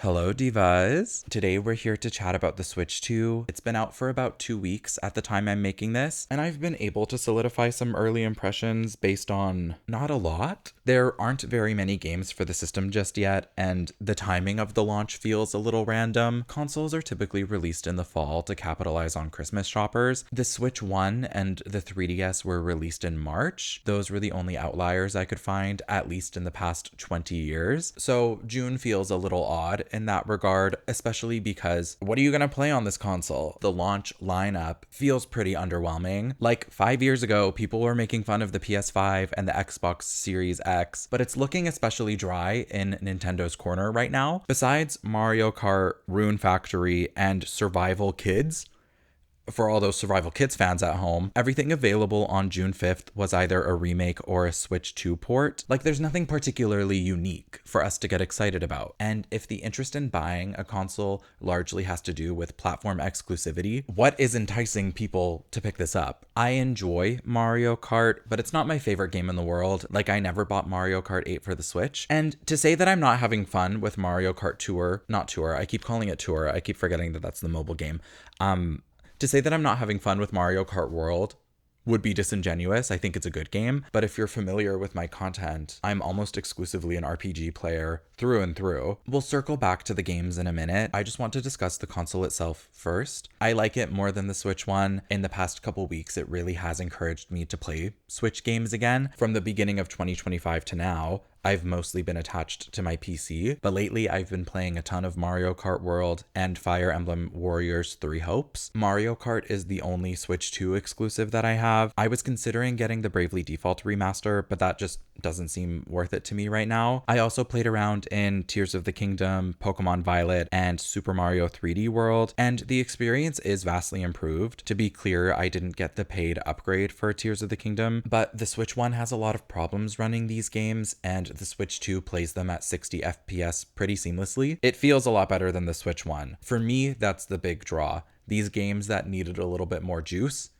Hello, Divas. Today we're here to chat about the Switch 2. It's been out for about 2 weeks at the time I'm making this, and I've been able to solidify some early impressions based on not a lot. There aren't very many games for the system just yet, and the timing of the launch feels a little random. Consoles are typically released in the fall to capitalize on Christmas shoppers. The Switch 1 and the 3DS were released in March. Those were the only outliers I could find, at least in the past 20 years. So June feels a little odd in that regard, especially because what are you going to play on this console? The launch lineup feels pretty underwhelming. Like 5 years ago, people were making fun of the PS5 and the Xbox Series X, but it's looking especially dry in Nintendo's corner right now. Besides Mario Kart, Rune Factory, and Survival Kids, for all those Survival Kids fans at home, everything available on June 5th was either a remake or a Switch 2 port. Like, there's nothing particularly unique for us to get excited about. And if the interest in buying a console largely has to do with platform exclusivity, what is enticing people to pick this up? I enjoy Mario Kart, but it's not my favorite game in the world. Like, I never bought Mario Kart 8 for the Switch. And to say that I'm not having fun with Mario Kart Tour, not Tour, I keep calling it Tour, I keep forgetting that that's the mobile game. To say that I'm not having fun with Mario Kart World would be disingenuous. I think it's a good game, but if you're familiar with my content, I'm almost exclusively an RPG player through and through. We'll circle back to the games in a minute. I just want to discuss the console itself first. I like it more than the Switch one. In the past couple weeks, it really has encouraged me to play Switch games again. From the beginning of 2025 to now, I've mostly been attached to my PC, but lately I've been playing a ton of Mario Kart World and Fire Emblem Warriors 3 Hopes. Mario Kart is the only Switch 2 exclusive that I have. I was considering getting the Bravely Default remaster, but that just doesn't seem worth it to me right now. I also played around in Tears of the Kingdom, Pokemon Violet, and Super Mario 3D World, and the experience is vastly improved. To be clear, I didn't get the paid upgrade for Tears of the Kingdom, but the Switch one has a lot of problems running these games, and the Switch 2 plays them at 60 FPS pretty seamlessly. It feels a lot better than the Switch 1. For me, that's the big draw. These games that needed a little bit more juice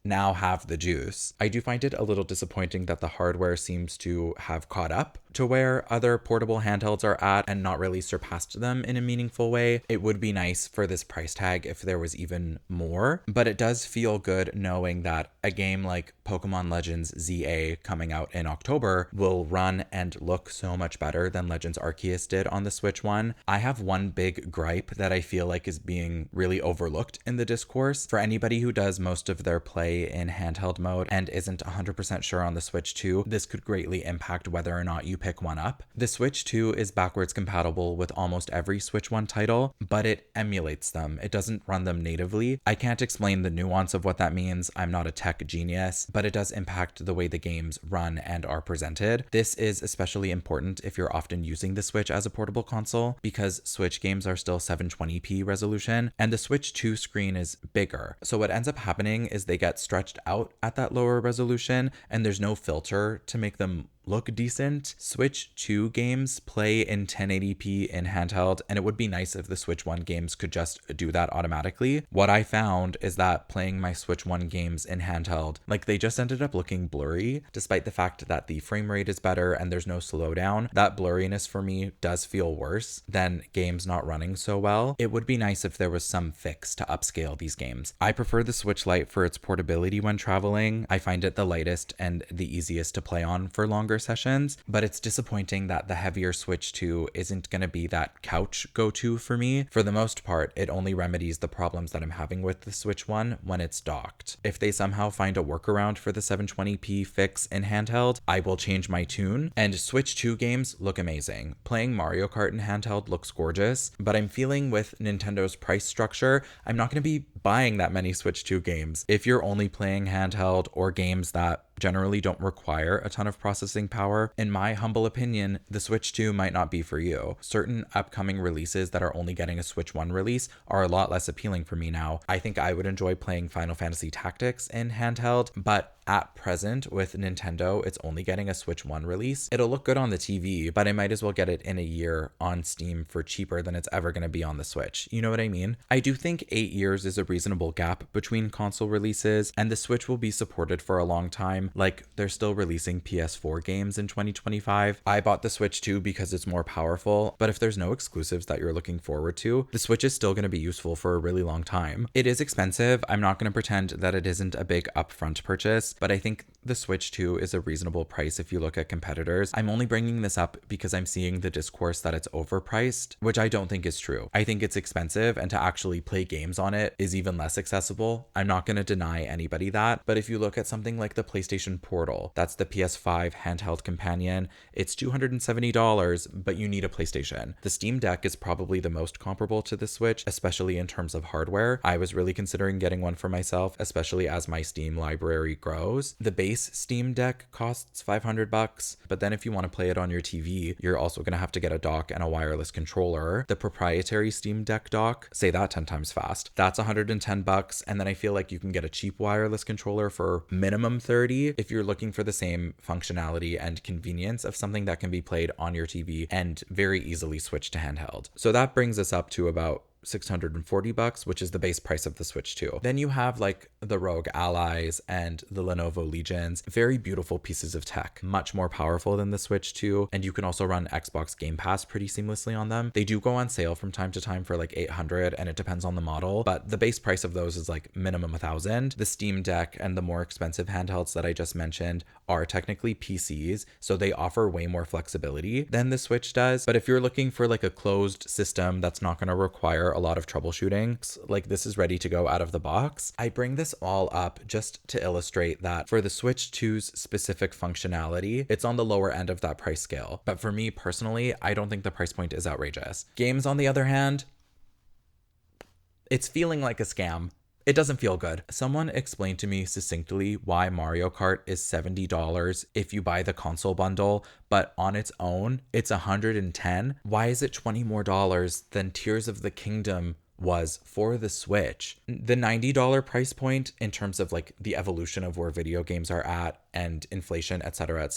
now have the juice. I do find it a little disappointing that the hardware seems to have caught up to where other portable handhelds are at and not really surpassed them in a meaningful way. It would be nice for this price tag if there was even more, but it does feel good knowing that a game like Pokemon Legends ZA coming out in October will run and look so much better than Legends Arceus did on the Switch one. I have one big gripe that I feel like is being really overlooked in the discourse. For anybody who does most of their play in handheld mode and isn't 100% sure on the Switch 2, this could greatly impact whether or not you pick one up. The Switch 2 is backwards compatible with almost every Switch 1 title, but it emulates them. It doesn't run them natively. I can't explain the nuance of what that means. I'm not a tech genius, but it does impact the way the games run and are presented. This is especially important if you're often using the Switch as a portable console, because Switch games are still 720p resolution, and the Switch 2 screen is bigger. So what ends up happening is they get stretched out at that lower resolution, and there's no filter to make them look decent. Switch 2 games play in 1080p in handheld, and it would be nice if the Switch 1 games could just do that automatically. What I found is that playing my Switch 1 games in handheld, like, they just ended up looking blurry, despite the fact that the frame rate is better and there's no slowdown. That blurriness for me does feel worse than games not running so well. It would be nice if there was some fix to upscale these games. I prefer the Switch Lite for its portability when traveling. I find it the lightest and the easiest to play on for longer sessions, but it's disappointing that the heavier Switch 2 isn't going to be that couch go-to for me. For the most part, it only remedies the problems that I'm having with the Switch 1 when it's docked. If they somehow find a workaround for the 720p fix in handheld, I will change my tune. And Switch 2 games look amazing. Playing Mario Kart in handheld looks gorgeous, but I'm feeling with Nintendo's price structure, I'm not going to be buying that many Switch 2 games. If you're only playing handheld or games that generally don't require a ton of processing power, in my humble opinion, the Switch 2 might not be for you. Certain upcoming releases that are only getting a Switch 1 release are a lot less appealing for me now. I think I would enjoy playing Final Fantasy Tactics in handheld, but at present with Nintendo, it's only getting a Switch 1 release. It'll look good on the TV, but I might as well get it in a year on Steam for cheaper than it's ever going to be on the Switch. You know what I mean? I do think 8 years is a reasonable gap between console releases, and the Switch will be supported for a long time. Like, they're still releasing PS4 games in 2025. I bought the Switch 2 because it's more powerful, but if there's no exclusives that you're looking forward to, the Switch is still going to be useful for a really long time. It is expensive. I'm not going to pretend that it isn't a big upfront purchase, but I think the Switch 2 is a reasonable price if you look at competitors. I'm only bringing this up because I'm seeing the discourse that it's overpriced, which I don't think is true. I think it's expensive, and to actually play games on it is even less accessible. I'm not going to deny anybody that, but if you look at something like the PlayStation Portal, that's the PS5 handheld companion, it's $270, but you need a PlayStation. The Steam Deck is probably the most comparable to the Switch, especially in terms of hardware. I was really considering getting one for myself, especially as my Steam library grows. The base Steam Deck costs $500, but then if you want to play it on your TV, you're also going to have to get a dock and a wireless controller. The proprietary Steam Deck dock, say that 10 times fast, that's $110, and then I feel like you can get a cheap wireless controller for minimum $30 if you're looking for the same functionality and convenience of something that can be played on your TV and very easily switch to handheld. So that brings us up to about $640, which is the base price of the Switch 2. Then you have like the Rogue Allies and the Lenovo Legions, very beautiful pieces of tech, much more powerful than the Switch 2, and you can also run Xbox Game Pass pretty seamlessly on them. They do go on sale from time to time for like $800, and it depends on the model, but the base price of those is like minimum $1,000. The Steam Deck and the more expensive handhelds that I just mentioned are technically PCs, so they offer way more flexibility than the Switch does. But if you're looking for like a closed system that's not going to require a lot of troubleshooting, like this is ready to go out of the box. I bring this all up just to illustrate that for the Switch 2's specific functionality, it's on the lower end of that price scale. But for me personally, I don't think the price point is outrageous. Games, on the other hand, it's feeling like a scam. It doesn't feel good. Someone explained to me succinctly why Mario Kart is $70 if you buy the console bundle, but on its own, it's $110. Why is it $20 more than Tears of the Kingdom was for the Switch? The $90 price point in terms of like the evolution of where video games are at and inflation, etc.,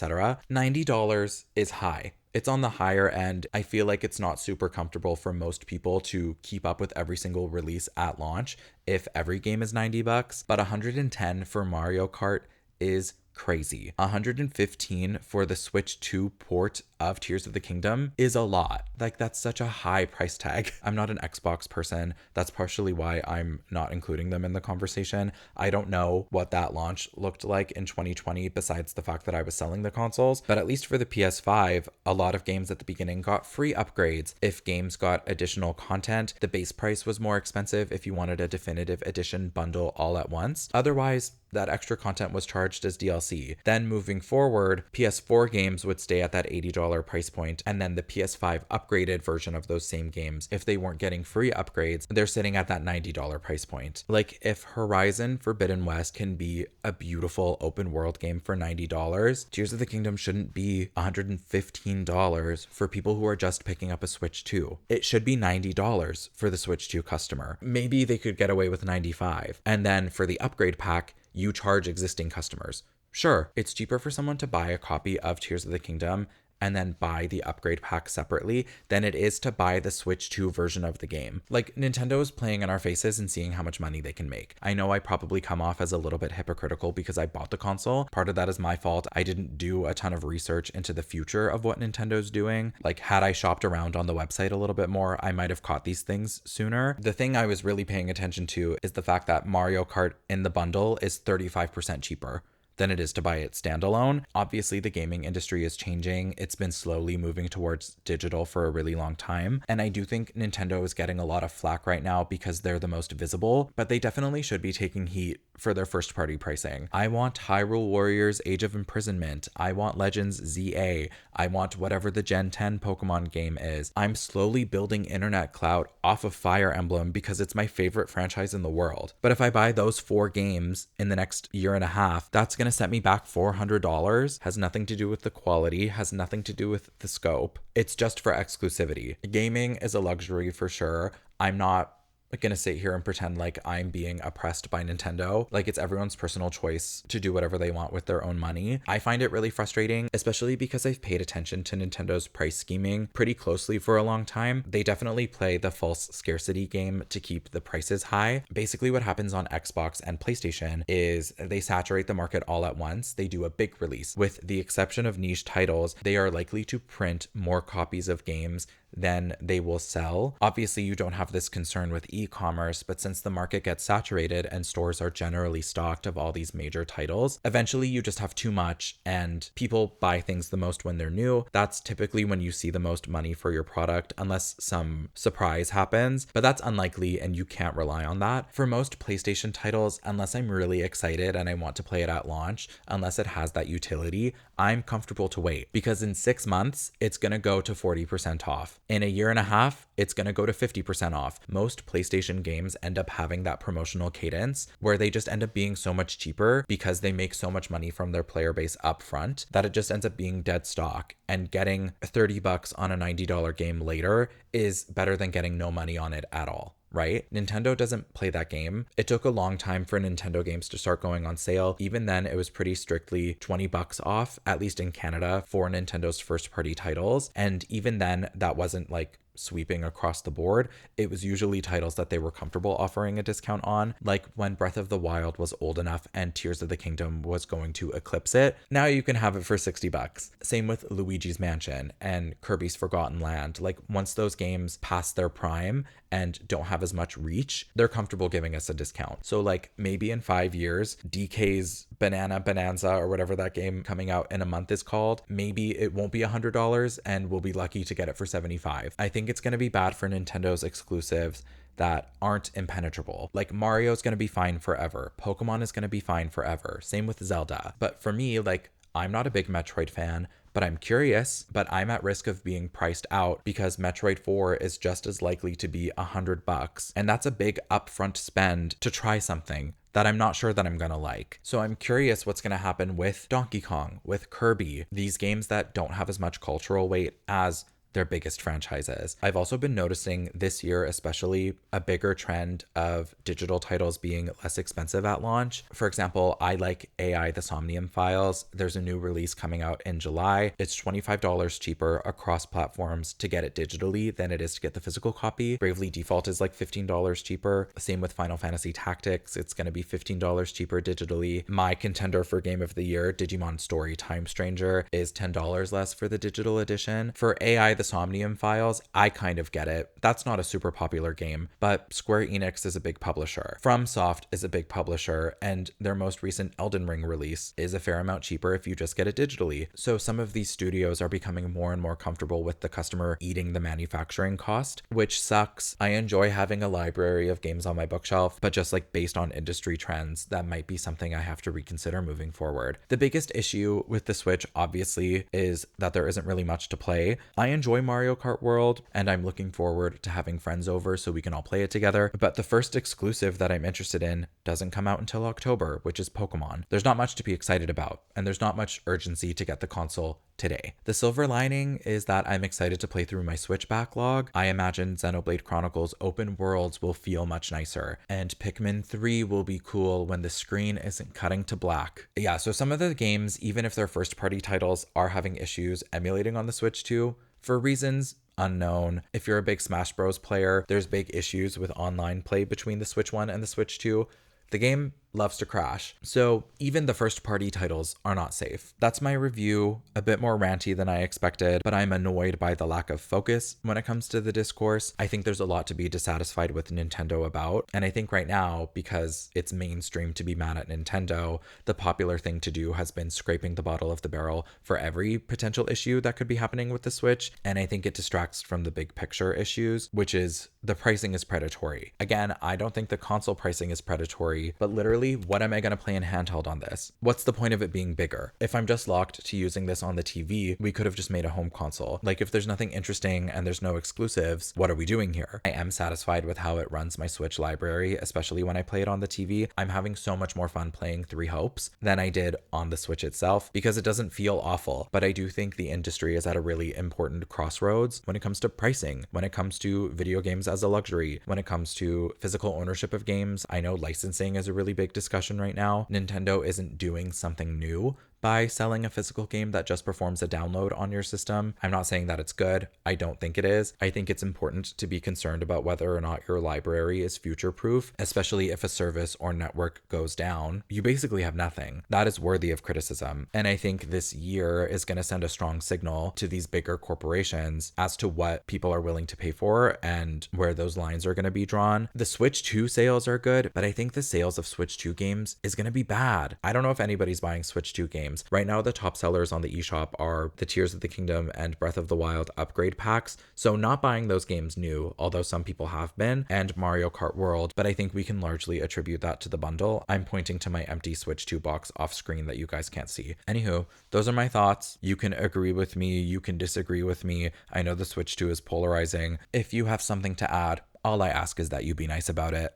$90 is high. It's on the higher end. I feel like it's not super comfortable for most people to keep up with every single release at launch if every game is $90, but $110 for Mario Kart is crazy. $115 for the Switch 2 port of Tears of the Kingdom is a lot. Like, that's such a high price tag. I'm not an Xbox person. That's partially why I'm not including them in the conversation. I don't know what that launch looked like in 2020 besides the fact that I was selling the consoles, but at least for the PS5, a lot of games at the beginning got free upgrades. If games got additional content, the base price was more expensive if you wanted a definitive edition bundle all at once. Otherwise, that extra content was charged as DLC. Then moving forward, PS4 games would stay at that $80 price point, and then the PS5 upgraded version of those same games, if they weren't getting free upgrades, they're sitting at that $90 price point. Like, if Horizon Forbidden West can be a beautiful open world game for $90, Tears of the Kingdom shouldn't be $115 for people who are just picking up a Switch 2. It should be $90 for the Switch 2 customer. Maybe they could get away with $95. And then for the upgrade pack, you charge existing customers. Sure, it's cheaper for someone to buy a copy of Tears of the Kingdom and then buy the upgrade pack separately than it is to buy the Switch 2 version of the game. Like, Nintendo is playing in our faces and seeing how much money they can make. I know I probably come off as a little bit hypocritical because I bought the console. Part of that is my fault. I didn't do a ton of research into the future of what Nintendo's doing. Like, had I shopped around on the website a little bit more, I might have caught these things sooner. The thing I was really paying attention to is the fact that Mario Kart in the bundle is 35% cheaper than it is to buy it standalone. Obviously, the gaming industry is changing. It's been slowly moving towards digital for a really long time. And I do think Nintendo is getting a lot of flack right now because they're the most visible, but they definitely should be taking heat for their first party pricing. I want Hyrule Warriors Age of Imprisonment. I want Legends ZA. I want whatever the Gen 10 Pokemon game is. I'm slowly building internet clout off of Fire Emblem because it's my favorite franchise in the world. But if I buy those 4 games in the next year and a half, that's going to set me back $400. Has nothing to do with the quality, has nothing to do with the scope. It's just for exclusivity. Gaming is a luxury for sure. I'm not gonna sit here and pretend like I'm being oppressed by Nintendo. Like, it's everyone's personal choice to do whatever they want with their own money. I find it really frustrating, especially because I've paid attention to Nintendo's price scheming pretty closely for a long time. They definitely play the false scarcity game to keep the prices high. Basically, what happens on Xbox and PlayStation is they saturate the market all at once. They do a big release. With the exception of niche titles, they are likely to print more copies of games than they will sell. Obviously, you don't have this concern with e-commerce, but since the market gets saturated and stores are generally stocked of all these major titles, eventually you just have too much and people buy things the most when they're new. That's typically when you see the most money for your product, unless some surprise happens, but that's unlikely and you can't rely on that. For most PlayStation titles, unless I'm really excited and I want to play it at launch, unless it has that utility, I'm comfortable to wait, because in 6 months, it's gonna go to 40% off. In a year and a half, it's going to go to 50% off. Most PlayStation games end up having that promotional cadence where they just end up being so much cheaper because they make so much money from their player base up front that it just ends up being dead stock. And getting $30 on a $90 game later is better than getting no money on it at all. Right? Nintendo doesn't play that game. It took a long time for Nintendo games to start going on sale. Even then, it was pretty strictly $20 off, at least in Canada, for Nintendo's first party titles. And even then, that wasn't like sweeping across the board. It was usually titles that they were comfortable offering a discount on, like when Breath of the Wild was old enough and Tears of the Kingdom was going to eclipse it. Now you can have it for $60. Same with Luigi's Mansion and Kirby's Forgotten Land. Like, once those games pass their prime and don't have as much reach, they're comfortable giving us a discount. So like, maybe in 5 years, DK's Banana Bonanza or whatever that game coming out in a month is called, maybe it won't be $100 and we'll be lucky to get it for $75. I think it's going to be bad for Nintendo's exclusives that aren't impenetrable. Like, Mario's going to be fine forever. Pokemon is going to be fine forever. Same with Zelda. But for me, like, I'm not a big Metroid fan, but I'm curious, but I'm at risk of being priced out because Metroid 4 is just as likely to be $100. And that's a big upfront spend to try something that I'm not sure that I'm gonna like. So I'm curious what's gonna happen with Donkey Kong, with Kirby, these games that don't have as much cultural weight as their biggest franchises. I've also been noticing this year, especially, a bigger trend of digital titles being less expensive at launch. For example, I like AI The Somnium Files. There's a new release coming out in July. It's $25 cheaper across platforms to get it digitally than it is to get the physical copy. Bravely Default is like $15 cheaper. Same with Final Fantasy Tactics. It's going to be $15 cheaper digitally. My contender for Game of the Year, Digimon Story Time Stranger, is $10 less for the digital edition. For AI The Somnium Files, I kind of get it. That's not a super popular game, but Square Enix is a big publisher. FromSoft is a big publisher, and their most recent Elden Ring release is a fair amount cheaper if you just get it digitally. So some of these studios are becoming more and more comfortable with the customer eating the manufacturing cost, which sucks. I enjoy having a library of games on my bookshelf, but just like based on industry trends, that might be something I have to reconsider moving forward. The biggest issue with the Switch, obviously, is that there isn't really much to play. I enjoy Mario Kart World, and I'm looking forward to having friends over so we can all play it together. But the first exclusive that I'm interested in doesn't come out until October, which is Pokemon. There's not much to be excited about, and there's not much urgency to get the console today. The silver lining is that I'm excited to play through my Switch backlog. I imagine Xenoblade Chronicles Open Worlds will feel much nicer, and Pikmin 3 will be cool when the screen isn't cutting to black. Yeah, so some of the games, even if they're first-party titles, are having issues emulating on the Switch too, for reasons unknown. If you're a big Smash Bros player, there's big issues with online play between the Switch 1 and the Switch 2. The game loves to crash. So even the first party titles are not safe. That's my review, a bit more ranty than I expected, but I'm annoyed by the lack of focus when it comes to the discourse. I think there's a lot to be dissatisfied with Nintendo about. And I think right now, because it's mainstream to be mad at Nintendo, the popular thing to do has been scraping the bottom of the barrel for every potential issue that could be happening with the Switch. And I think it distracts from the big picture issues, which is the pricing is predatory. Again, I don't think the console pricing is predatory, but literally really, what am I going to play in handheld on this? What's the point of it being bigger? If I'm just locked to using this on the TV, we could have just made a home console. Like, if there's nothing interesting and there's no exclusives, what are we doing here? I am satisfied with how it runs my Switch library, especially when I play it on the TV. I'm having so much more fun playing Three Hopes than I did on the Switch itself because it doesn't feel awful. But I do think the industry is at a really important crossroads when it comes to pricing, when it comes to video games as a luxury, when it comes to physical ownership of games. I know licensing is a really big discussion right now. Nintendo isn't doing something new by selling a physical game that just performs a download on your system. I'm not saying that it's good. I don't think it is. I think it's important to be concerned about whether or not your library is future proof, especially if a service or network goes down. You basically have nothing. That is worthy of criticism. And I think this year is going to send a strong signal to these bigger corporations as to what people are willing to pay for and where those lines are going to be drawn. The Switch 2 sales are good, but I think the sales of Switch 2 games is going to be bad. I don't know if anybody's buying Switch 2 games. Right now, the top sellers on the eShop are the Tears of the Kingdom and Breath of the Wild upgrade packs. So not buying those games new, although some people have been, and Mario Kart World, but I think we can largely attribute that to the bundle. I'm pointing to my empty Switch 2 box off screen that you guys can't see. Anywho, those are my thoughts. You can agree with me, you can disagree with me. I know the Switch 2 is polarizing. If you have something to add, all I ask is that you be nice about it.